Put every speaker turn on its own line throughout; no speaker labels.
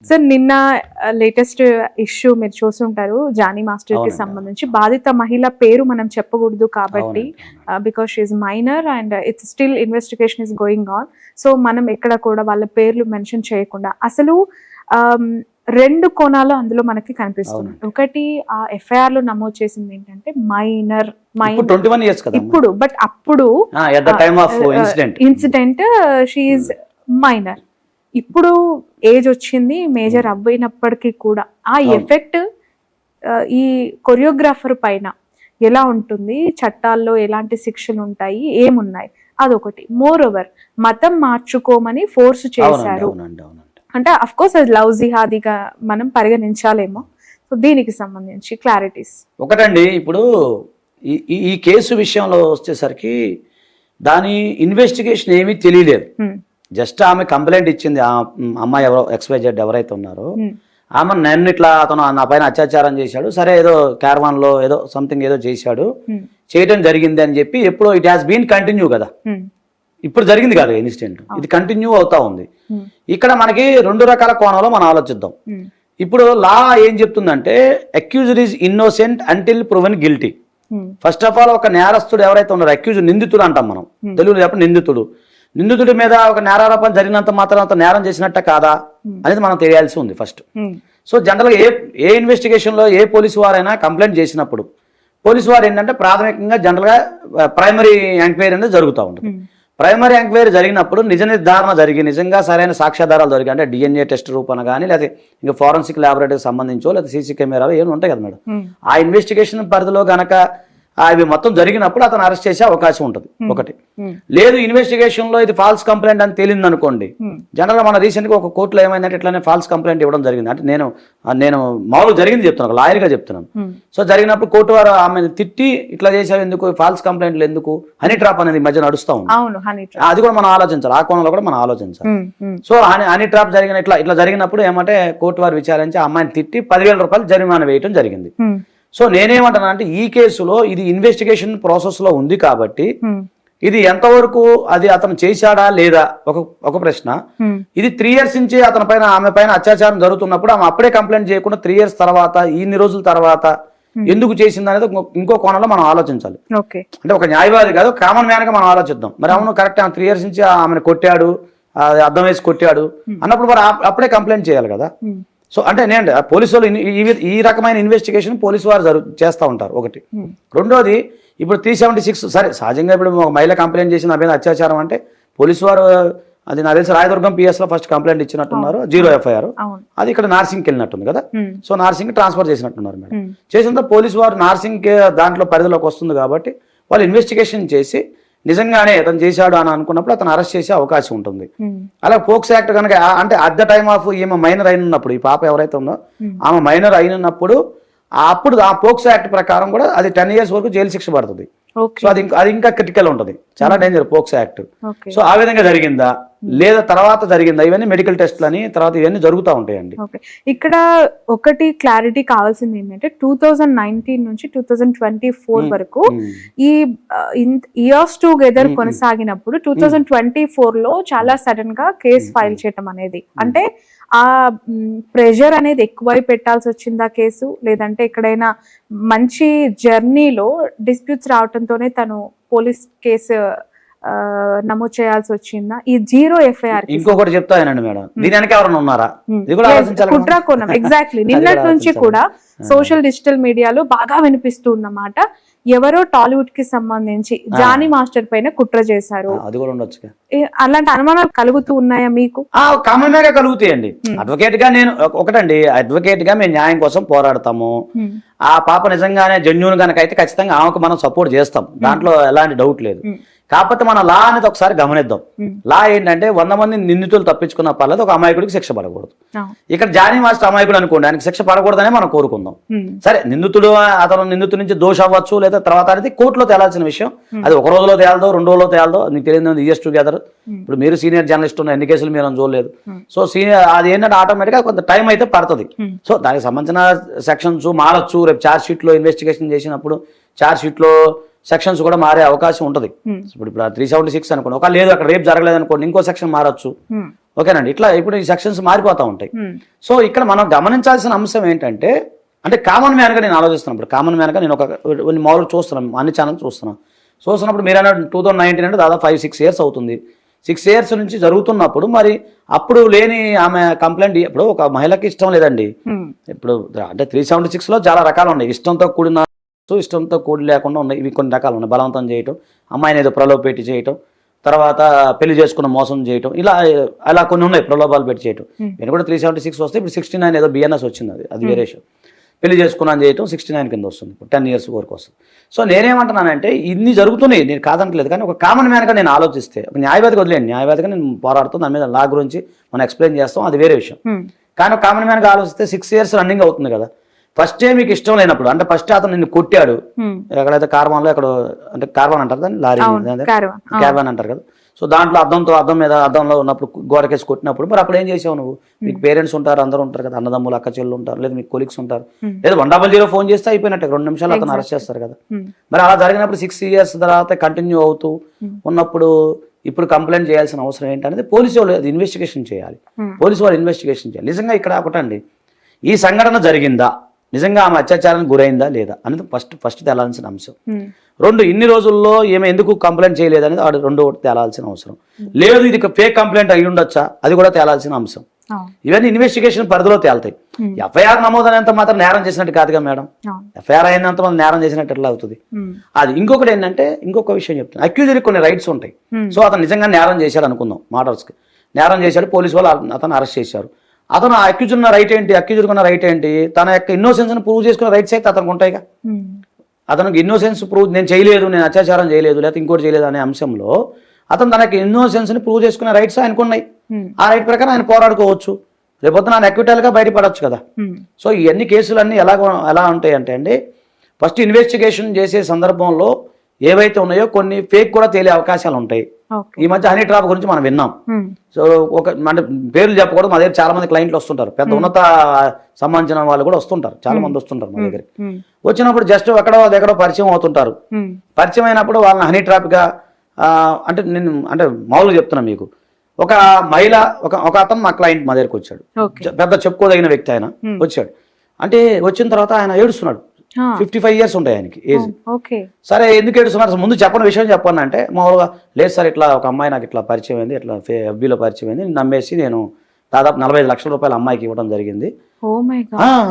Sir నిన్న latest issue మీరు చూస్తుంటారు, జానీ మాస్టర్ కి సంబంధించి బాధిత మహిళ పేరు మనం చెప్పకూడదు కాబట్టి, because she's minor and it's still investigation is going on. So మనం ఎక్కడ కూడా వాళ్ళ పేర్లు మెన్షన్ చేయకుండా అసలు రెండు కోణాలు అందులో మనకి కనిపిస్తున్నాయి. ఒకటి ఆ ఎఫ్ఐఆర్ లో నమోదు చేసింది ఏంటంటే మైనర్ ఇప్పుడు, బట్ అప్పుడు ఇన్సిడెంట్ షీఈ్ మైనర్. ఇప్పుడు ఏజ్ వచ్చింది, మేజర్ అవ్వయినప్పటికీ కూడా ఆ ఎఫెక్ట్ ఈ కొరియోగ్రాఫర్ పైన ఎలా ఉంటుంది, చట్టాల్లో ఎలాంటి శిక్షలు ఉంటాయి, ఏమున్నాయి, అదొకటి. మోర్ ఓవర్ మతం మార్చుకోమని ఫోర్స్ చేశారు అంటే అఫ్ కోర్స్ అది లవ్ జిహాదీగా మనం పరిగణించాలేమో. సో దీనికి సంబంధించి క్లారిటీస్
ఒకటండి. ఇప్పుడు ఈ కేసు విషయంలో వచ్చేసరికి దాని ఇన్వెస్టిగేషన్ ఏమీ తెలియలేదు. జస్ట్ ఆమె కంప్లైంట్ ఇచ్చింది, ఆ అమ్మాయి ఎవరో XYZ ఎవరైతే ఉన్నారో ఆమె నన్ను ఇట్లా అతను నా పైన అత్యాచారం చేశాడు, సరే ఏదో క్యారవాన్ లో ఏదో సంథింగ్ ఏదో చేశాడు, చేయడం జరిగింది అని చెప్పి ఎప్పుడో ఇట్ హాస్ బీన్ కంటిన్యూ కదా, ఇప్పుడు జరిగింది కాదు ఇన్సిడెంట్, ఇది కంటిన్యూ అవుతా ఉంది. ఇక్కడ మనకి రెండు రకాల కోణంలో మనం ఆలోచిద్దాం. ఇప్పుడు లా ఏం చెప్తుందంటే accused is innocent until proven guilty. First of all ఒక నేరస్తుడు ఎవరైతే ఉన్నారో, అక్యూజ్డ్ నిందితుడు అంటాం మనం తెలుగులో చెప్పండి, నిందితుడి మీద ఒక నేరారోపణ జరిగినంత మాత్రం అంత నేరం చేసినట్ట కాదా అనేది మనం తెలియాల్సి ఉంది ఫస్ట్. సో జనరల్గా ఏ ఇన్వెస్టిగేషన్లో ఏ పోలీసు వారైనా కంప్లైంట్ చేసినప్పుడు పోలీసు వారు ఏంటంటే ప్రాథమికంగా జనరల్గా ప్రైమరీ ఎంక్వైరీ అనేది జరుగుతూ ఉంటుంది. ప్రైమరీ ఎంక్వైరీ జరిగినప్పుడు నిజ నిర్ధారణ జరిగి నిజంగా సరైన సాక్ష్యాధారాలు దొరికి, అంటే DNA టెస్ట్ రూపన కానీ లేదా ఇంకా ఫోరెన్సిక్ ల్యాబొరేటరీకి సంబంధించో లేదా CC కెమెరాలు ఏమి ఉంటాయి కదా మేడం, ఆ ఇన్వెస్టిగేషన్ పరిధిలో గనక అవి మొత్తం జరిగినప్పుడు అతను అరెస్ట్ చేసే అవకాశం ఉంటుంది ఒకటి. లేదు ఇన్వెస్టిగేషన్ లో ఇది ఫాల్స్ కంప్లైంట్ అని తేలింది అనుకోండి, జనరల్ మన రీసెంట్ గా ఒక కోర్టులో ఏమైందంటే ఇట్లానే ఫాల్స్ కంప్లైంట్ ఇవ్వడం జరిగింది. అంటే నేను మామూలుగా జరిగింది చెప్తున్నాను, ఒక లాయర్గా చెప్తున్నాను. సో జరిగినప్పుడు కోర్టు వారు ఆమెను తిట్టి ఇట్లా చేసావు ఎందుకు, ఫాల్స్ కంప్లైంట్లు ఎందుకు, హనీ ట్రాప్ అనేది మధ్య నడుస్తూ ఉంది, అది కూడా మనం ఆలోచించాలి, ఆ కోణంలో కూడా మనం ఆలోచించాలి. సో హనీ ట్రాప్ జరిగిన ఇట్లా జరిగినప్పుడు ఏమంటే కోర్టు వారు విచారించి ఆ అమ్మాయిని తిట్టి 10,000 రూపాయలు జరిమానా వేయడం జరిగింది. సో నేనేమంటాను అంటే ఈ కేసులో ఇది ఇన్వెస్టిగేషన్ ప్రాసెస్ లో ఉంది కాబట్టి ఇది ఎంతవరకు అది అతను చేశాడా లేదా ఒక ప్రశ్న. ఇది 3 years నుంచి అతని పైన ఆమె పైన అత్యాచారం జరుగుతున్నప్పుడు ఆమె అప్పుడే కంప్లైంట్ చేయకుండా 3 years తర్వాత ఇన్ని రోజుల తర్వాత ఎందుకు చేసింది అనేది ఇంకో కోణంలో మనం ఆలోచించాలి. అంటే ఒక న్యాయవాది కాదు, కామన్ మ్యాన్ గా మనం ఆలోచిద్దాం. మరి అవును కరెక్ట్, 3 years నుంచి ఆమెను కొట్టాడు, అర్థం వేసి కొట్టాడు అన్నప్పుడు మరి అప్పుడే కంప్లైంట్ చేయాలి కదా. సో అంటే నేను పోలీసు వాళ్ళు ఈ రకమైన ఇన్వెస్టిగేషన్ పోలీసు వారు చేస్తూ ఉంటారు ఒకటి. రెండోది ఇప్పుడు 376 సరే సహజంగా ఇప్పుడు ఒక మహిళ కంప్లైంట్ చేసిన నా మీద అత్యాచారం అంటే పోలీసు వారు అది నాకు తెలిసి రాయదుర్గం PS లో ఫస్ట్ కంప్లైంట్ ఇచ్చినట్టున్నారు, 0 FIR. అది ఇక్కడ నార్సింగ్కి వెళ్ళినట్టుంది కదా, సో నార్సింగ్ ట్రాన్స్ఫర్ చేసినట్టున్నారు మేడం. చేసిన పోలీసు వారు నార్సింగ్ దాంట్లో పరిధిలోకి వస్తుంది కాబట్టి వాళ్ళు ఇన్వెస్టిగేషన్ చేసి నిజంగానే అతను చేశాడు అని అనుకున్నప్పుడు అతను అరెస్ట్ చేసే అవకాశం ఉంటుంది. అలా పోక్సో యాక్ట్ కనుక అంటే అట్ ద టైమ్ ఆఫ్ ఈమె మైనర్ అయినప్పుడు, ఈ పాప ఎవరైతే ఉందో ఆమె మైనర్ అయినప్పుడు అప్పుడు ఆ పోక్సో యాక్ట్ ప్రకారం కూడా అది 10 years వరకు జైలు శిక్ష పడుతుంది. సో అది ఇంకా క్రిటికల్ ఉంటుంది, చాలా డేంజర్ పోక్సో యాక్ట్. సో ఆ విధంగా జరిగిందా లేదా తర్వాత జరిగిందా, ఇవన్నీ మెడికల్ టెస్ట్లు అని తర్వాత ఇవన్నీ జరుగుతూ ఉంటాయండి.
ఇక్కడ ఒకటి క్లారిటీ కావాల్సింది ఏంటంటే 2019 నుంచి 2024 వరకు ఈ ఇయర్స్ టుగెదర్ కొనసాగినప్పుడు 2024 లో చాలా సడన్ గా కేసు ఫైల్ చేయటం అనేది, అంటే ఆ ప్రెషర్ అనేది ఎక్కువై పెట్టాల్సి వచ్చిందా కేసు, లేదంటే ఎక్కడైనా మంచి జర్నీలో డిస్ప్యూట్స్ రావడంతోనే తను పోలీస్ కేసు నమోదు చేయాల్సి వచ్చిందా? ఈ 0 FIR
ఇంకొకటి చెప్తానండి మేడం, దీని వెనక ఎవరైనా ఉన్నారా,
కుట్ర కోణం ఎగ్జాక్ట్లీ నిన్నటి నుంచి కూడా సోషల్ డిజిటల్ మీడియాలో బాగా వినిపిస్తూ ఉన్నమాట. ఎవరో టాలీవుడ్ కి సంబంధించి జానీ మాస్టర్ పైన కుట్ర చేశారు,
అది కూడా ఉండొచ్చు.
అలాంటి అనుమానాలు కలుగుతూ ఉన్నాయా మీకు?
కామన్ గా కలుగుతాయండి. అడ్వకేట్ గా నేను ఒకటండి, అడ్వకేట్ గా మేము న్యాయం కోసం పోరాడతాము. ఆ పాప నిజంగానే జెన్యూన్ గనక అయితే ఖచ్చితంగా ఆమెకు మనం సపోర్ట్ చేస్తాం, దాంట్లో ఎలాంటి డౌట్ లేదు. కాకపోతే మన లా అనేది ఒకసారి గమనిద్దాం. లా ఏంటంటే 100 మంది నిందితులు తప్పించుకున్న పర్లేదు, ఒక అమాయకుడికి శిక్ష పడకూడదు. ఇక్కడ జానీ మాస్టర్ అమాయకుడు అనుకోండి, ఆయనకి శిక్ష పడకూడదనే మనం కోరుకుందాం. సరే అతను నిందితుడి నుంచి దోష అవ్వచ్చు లేదా తర్వాత అనేది కోర్టులో తేలాల్సిన విషయం. అది ఒక రోజులో తేలదో 2 రోజుల్లో తేలదో నీకు తెలియదు. ఇయర్స్ టుగెదర్ ఇప్పుడు మీరు సీనియర్ జర్నలిస్ట్ ఉన్న ఎన్ని కేసులు మీరు చూడలేదు. సో అది ఏంటంటే ఆటోమేటిక్గా కొంత టైం అయితే పడుతుంది. సో దానికి సంబంధించిన సెక్షన్స్ మారచ్చు. రేపు ఛార్జ్ షీట్ లో ఇన్వెస్టిగేషన్ చేసినప్పుడు ఛార్జ్ షీట్ లో సెక్షన్స్ కూడా మారే అవకాశం ఉంటుంది. ఇప్పుడు 376 అనుకోండి, ఒక లేదు అక్కడ రేపు జరగలేదు అనుకోండి, ఇంకో సెక్షన్ మారచ్చు. ఓకేనండి. ఇట్లా ఇప్పుడు ఈ సెక్షన్స్ మారిపోతూ ఉంటాయి. సో ఇక్కడ మనం గమనించాల్సిన అంశం ఏంటంటే, అంటే కామన్ మ్యాన్గా నేను ఆలోచిస్తున్నప్పుడు, కామన్ మ్యాన్గా నేను కొన్ని మామూలుగా చూస్తున్నాను, అన్ని ఛానల్స్ చూస్తున్నప్పుడు మీరు అన్న 2019 అంటే దాదాపు 5-6 ఇయర్స్ అవుతుంది. 6 ఇయర్స్ నుంచి జరుగుతున్నప్పుడు మరి అప్పుడు లేని ఆమె కంప్లైంట్, ఇప్పుడు ఒక మహిళకి ఇష్టం లేదండి. ఇప్పుడు అంటే 376లో చాలా రకాలు ఉన్నాయి. ఇష్టంతో కూడిన, ఇష్టంతో కూడి లేకుండా ఉన్నాయి. ఇవి కొన్ని రకాలు ఉన్నాయి. బలవంతం చేయటం, అమ్మాయిని ఏదో ప్రలోభ పెట్టి చేయటం, తర్వాత పెళ్లి చేసుకున్న మోసం చేయటం, అలా కొన్ని ఉన్నాయి, ప్రలోభాలు పెట్టి చేయటం. నేను కూడా 376 వస్తే ఇప్పుడు 69 ఏదో బిఎన్ఎస్ వచ్చింది, అది వేరే విషయం. పెళ్లి చేసుకున్నాను చేయటం 69 కింద వస్తుంది, ఇప్పుడు 10 ఇయర్స్ వరకు వస్తుంది. సో నేనేమంటున్నానంటే ఇన్ని జరుగుతున్నాయి, నేను కాదనట్లేదు, కానీ ఒక కామన్ మ్యాన్గా నేను ఆలోచిస్తే, ఒక న్యాయవాదిగా వదిలేండి, న్యాయవాదిగా నేను పోరాడుతాను, దాని మీద లా గురించి మనం ఎక్స్ప్లెయిన్ చేస్తాం, అది వేరే విషయం. కానీ ఒక కామన్ మ్యాన్గా ఆలోచిస్తే 6 ఇయర్స్ రన్నింగ్ అవుతుంది కదా. ఫస్టే మీకు ఇష్టం లేనప్పుడు, అంటే ఫస్ట్ అతను నిన్ను కొట్టాడు, ఎక్కడైతే కార్వాన్లో, ఎక్కడ అంటే కార్వాన్ అంటారు దాన్ని, లారీ క్యారవాన్ అంటారు కదా. సో దాంట్లో అద్దంలో ఉన్నప్పుడు గోడకేసి కొట్టినప్పుడు మరి అప్పుడు ఏం చేసావు నువ్వు? మీకు పేరెంట్స్ ఉంటారు, అందరూ ఉంటారు కదా, అన్నదమ్ములు, అక్క చెల్లెలు ఉంటారు, లేదా మీకు కొలీగ్స్ ఉంటారు, లేదా 100 ఫోన్ చేస్తే అయిపోయినట్టే, 2 నిమిషాలు అతను అరెస్ట్ చేస్తారు కదా. మరి అలా జరిగినప్పుడు 6 ఇయర్స్ తర్వాత కంటిన్యూ అవుతూ ఉన్నప్పుడు ఇప్పుడు కంప్లైంట్ చేయాల్సిన అవసరం ఏంటనేది పోలీసు వాళ్ళు అది ఇన్వెస్టిగేషన్ చేయాలి. పోలీసు వాళ్ళు ఇన్వెస్టిగేషన్ చేయాలి. నిజంగా ఇక్కడ ఒకటండి, ఈ సంఘటన జరిగిందా, నిజంగా ఆమె అత్యాచారానికి గురైందా లేదా అనేది ఫస్ట్ తేలాల్సిన అంశం. 2, ఇన్ని రోజుల్లో ఏమో ఎందుకు కంప్లైంట్ చేయలేదు అనేది ఒకటి తేలాల్సిన అవసరం. లేదు ఇది ఫేక్ కంప్లైంట్ అయి ఉండొచ్చా, అది కూడా తేలాల్సిన అంశం. ఇవన్నీ ఇన్వెస్టిగేషన్ పరిధిలో తేలుతాయి. ఎఫ్ఐఆర్ నమోదైనంత మాత్రం నేరం చేసినట్టు కాదుగా మేడం. ఎఫ్ఐఆర్ అయినంత మంది నేరం చేసినట్టు ఎట్లా అవుతుంది? అది ఇంకొకటి ఏంటంటే, ఇంకొక విషయం చెప్తాను, అక్యూజర్కి కొన్ని రైట్స్ ఉంటాయి. సో అతను నిజంగా నేరం చేశాడు అనుకుందాం, మర్డర్స్కి నేరం చేశాడు, పోలీసు వాళ్ళు అతను అరెస్ట్ చేశారు. అతను అక్యూజర్ ఉన్న రైట్ ఏంటి, అక్యూజర్ ఉన్న రైట్ ఏంటి, తన యొక్క ఇన్నోసెన్స్ ని ప్రూవ్ చేసుకున్న రైట్స్ అయితే అతనికి ఉంటాయిగా. అతనికి ఇన్నోసెన్స్ ప్రూవ్, నేను చేయలేదు, నేను అత్యాచారం చేయలేదు, లేకపోతే ఇంకోటి చేయలేదు అనే అంశంలో అతను తన యొక్క ఇన్నోసెన్స్ ని ప్రూవ్ చేసుకునే రైట్స్ ఆయనకు ఉన్నాయి. ఆ రైట్ ప్రకారం ఆయన పోరాడుకోవచ్చు, రేపొద్దున ఆయన అక్విటల్ గా బయటపడవచ్చు కదా. సో ఇవన్నీ కేసులన్నీ ఎలా ఉంటాయి అంటే అండి, ఫస్ట్ ఇన్వెస్టిగేషన్ చేసే సందర్భంలో ఏవైతే ఉన్నాయో కొన్ని ఫేక్ కూడా తేలే అవకాశాలు ఉంటాయి. ఈ మధ్య హనీ ట్రాప్ గురించి మనం విన్నాం. సో అంటే పేర్లు చెప్పకూడదు, మా దగ్గర చాలా మంది క్లయింట్లు వస్తుంటారు, పెద్ద ఉన్నత సంబంధించిన వాళ్ళు కూడా వస్తుంటారు, చాలా మంది వస్తుంటారు మా దగ్గరికి. వచ్చినప్పుడు జస్ట్ ఎక్కడో పరిచయం అవుతుంటారు. పరిచయం అయినప్పుడు వాళ్ళని హనీ ట్రాప్ గా అంటే నేను మామూలుగా చెప్తున్నా మీకు, ఒక మహిళ ఒక అతను మా క్లయింట్ మా దగ్గరికి వచ్చాడు, పెద్ద చెప్పుకోదగిన వ్యక్తి ఆయన వచ్చాడు. అంటే వచ్చిన తర్వాత ఆయన ఏడుస్తున్నాడు, 55 ఇయర్స్ ఉంటాయి ఆయనకి ఏజ్. సరే ఎందుకు ఏడుస్తున్నారు, ముందు చెప్పని విషయం చెప్పను అంటే, మామూలుగా లేదు సార్ ఇట్లా ఒక అమ్మాయి నాకు ఇట్లా పరిచయం అయింది, ఇట్లా FBలో పరిచయం అయింది, నమ్మేసి నేను దాదాపు 45 లక్షల రూపాయలు అమ్మాయికి ఇవ్వడం జరిగింది.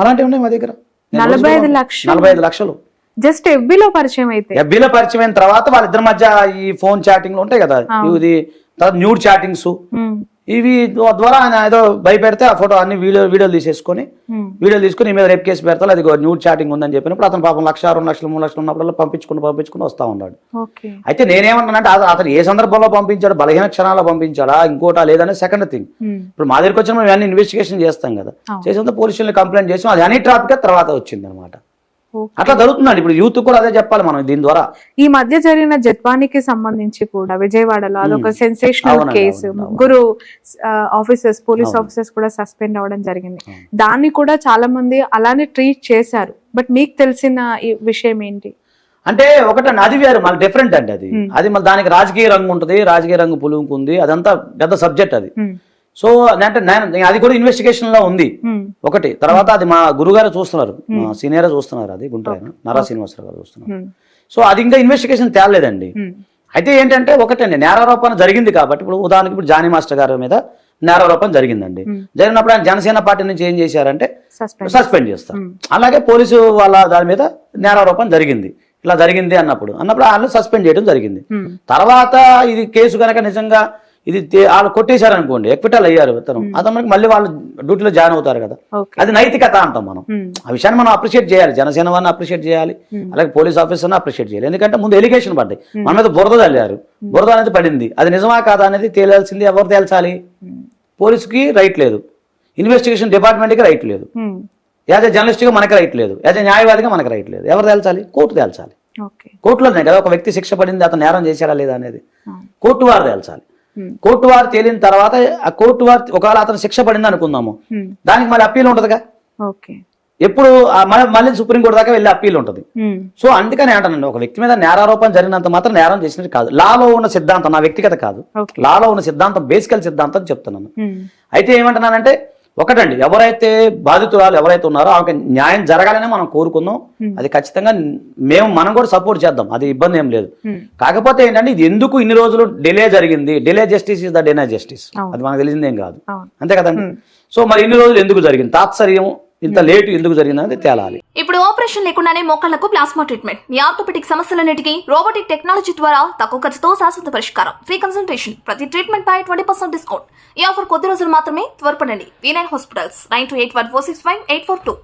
అలాంటివి ఉన్నాయి మా దగ్గర. 45 లక్షలు
జస్ట్ FBలో పరిచయం అయితే,
FBలో పరిచయం అయిన తర్వాత వాళ్ళిద్దరి మధ్య ఈ ఫోన్ చాటింగ్లు ఉంటాయి కదా, ఇది న్యూడ్ చాటింగ్స్, ఇవి ద్వారా ఆయన ఏదో భయపెడితే ఆ ఫోటో అన్ని వీడియోలు తీసుకుని మీద రేప్ కేసు పెడతారు, అది న్యూడ్ చాటింగ్ ఉందని చెప్పినప్పుడు అతను పాపం 1,00,000, 2 లక్షలు, 3 లక్షలు ఉన్నప్పుడు పంపించుకుని వస్తా ఉన్నాడు. అయితే నేనేమంటానంటే అతను ఏ సందర్భంలో పంపించాడు, బలహీన క్షణాల్లో పంపించాడా ఇంకోటా లేదనే సెకండ్ థింగ్. ఇప్పుడు మా దగ్గరికి వచ్చిన మేము అన్ని ఇన్వెస్టిగేషన్ చేస్తాం కదా, చేసిన పోలీసులు కంప్లైంట్ చేసాం, అది హనీ ట్రాప్ గా తర్వాత వచ్చింది అనమాట. అట్లా జరుగుతుందండి. ఇప్పుడు యూత్ కూడా అదే చెప్పాలి మనం దీని ద్వారా.
ఈ మధ్య జరిగిన జత్వానికి సంబంధించి కూడా విజయవాడలో అదొక సెన్సేషనల్ కేసు, ముగ్గురు ఆఫీసర్స్, పోలీస్ ఆఫీసర్స్ కూడా సస్పెండ్ అవ్వడం జరిగింది. దాన్ని కూడా చాలా మంది అలానే ట్రీట్ చేశారు. బట్ మీకు తెలిసిన ఈ విషయం ఏంటి
అంటే, ఒకటండి అది వేరు, మళ్ళీ డిఫరెంట్ అండి అది మళ్ళీ దానికి రాజకీయ రంగు ఉంటుంది, రాజకీయ రంగు పులుముకుంది, అదంతా పెద్ద సబ్జెక్ట్ అది. సో అంటే అది కూడా ఇన్వెస్టిగేషన్ లో ఉంది ఒకటి. తర్వాత అది మా గురుగారు చూస్తున్నారు, మా సీనియర్ చూస్తున్నారు, అది గుంటూరు నారా శ్రీనివాసరావు గారు చూస్తున్నారు. సో అది ఇంకా ఇన్వెస్టిగేషన్ తేలేదండి. అయితే ఏంటంటే ఒకటండి, నేరారోపణ జరిగింది కాబట్టి, ఇప్పుడు ఉదాహరణకి ఇప్పుడు జానీ మాస్టర్ గారి మీద నేరారోపణ జరిగిందండి. జరిగినప్పుడు ఆయన జనసేన పార్టీ నుంచి ఏం చేశారంటే సస్పెండ్ చేస్తారు. అలాగే పోలీసు వాళ్ళ దాని మీద నేరారోపణ జరిగింది, ఇలా జరిగింది అన్నప్పుడు వాళ్ళు సస్పెండ్ చేయడం జరిగింది. తర్వాత ఇది కేసు కనుక నిజంగా ఇది వాళ్ళు కొట్టేశారు అనుకోండి, ఎక్విటల్ అయ్యారు అతనికి మళ్ళీ వాళ్ళు డ్యూటీలో జాయిన్ అవుతారు కదా, అది నైతికత అంటాం మనం. ఆ విషయాన్ని మనం అప్రిషియేట్ చేయాలి, జనసేన వారిని అప్రిషియేట్ చేయాలి, అలాగే పోలీస్ ఆఫీసర్ని అప్రిషియేట్ చేయాలి. ఎందుకంటే ముందు ఎలిగేషన్ పడ్డాయి, మన మీద బురద చల్లారు, బురద అనేది పడింది, అది నిజమా కాదా అనేది తేలాల్సింది ఎవరు తేల్చాలి? పోలీసుకి రైట్ లేదు, ఇన్వెస్టిగేషన్ డిపార్ట్మెంట్కి రైట్ లేదు, యాజ్ ఎ జర్నలిస్ట్గా మనకి రైట్ లేదు, యాజ్ ఎ న్యాయవాదిగా మనకి రైట్ లేదు. ఎవరు తేల్చాలి? కోర్టు తేల్చాలి. కోర్టులోనే కదా ఒక వ్యక్తి శిక్ష పడింది, అతను నేరం చేశాడా లేదా అనేది కోర్టు వారు తేల్చాలి. కోర్టు వారు తేలిన తర్వాత ఆ కోర్టు వారు ఒకవేళ అతను శిక్ష పడింది అనుకుందాము, దానికి మళ్ళీ అప్పీల్ ఉంటదిగా. ఎప్పుడు మళ్ళీ సుప్రీంకోర్టు దాకా వెళ్ళి అప్పీల్ ఉంటుంది. సో అందుకని అంటానండి, ఒక వ్యక్తి మీద నేరారోపణ జరిగినంత మాత్రం నేరం చేసినట్టు కాదు. లాలో ఉన్న సిద్ధాంతం, నా వ్యక్తిగత కాదు, లాలో ఉన్న సిద్ధాంతం బేసికల్ సిద్ధాంతం చెప్తున్నాను. అయితే ఏమంటున్నానంటే ఒకటండి, ఎవరైతే బాధితురాలు ఎవరైతే ఉన్నారో ఆమెకి న్యాయం జరగాలని మనం కోరుకుందాం. అది ఖచ్చితంగా మనం కూడా సపోర్ట్ చేద్దాం, అది ఇబ్బంది ఏం లేదు. కాకపోతే ఏంటంటే ఇది ఎందుకు ఇన్ని రోజులు డిలే జరిగింది, delay justice is the deny justice, అది మనకు తెలిసిందేం కాదు, అంతే కదండి. సో మరి ఇన్ని రోజులు ఎందుకు జరిగింది, తాత్సర్యం ఇంత లేటు ఎందుకు జరిగిందని తేలాలి.
ఇప్పుడు ఆపరేషన్ లేకుండానే మోకాళ్లకు ప్లాస్మా ట్రీట్మెంట్, మీ ఆర్థోపెడిక్ సమస్యలన్నిటికీ రోబోటిక్ టెక్నాలజీ ద్వారా తక్కువ ఖర్చుతో శాశ్వత పరిష్కారం, ఫ్రీ కన్సల్టేషన్, ప్రతి ట్రీట్మెంట్ పై 20% డిస్కౌంట్. ఈ ఆఫర్ కొద్ది రోజులు మాత్రమే, త్వరపడండి. V9 hospitals 9281465842.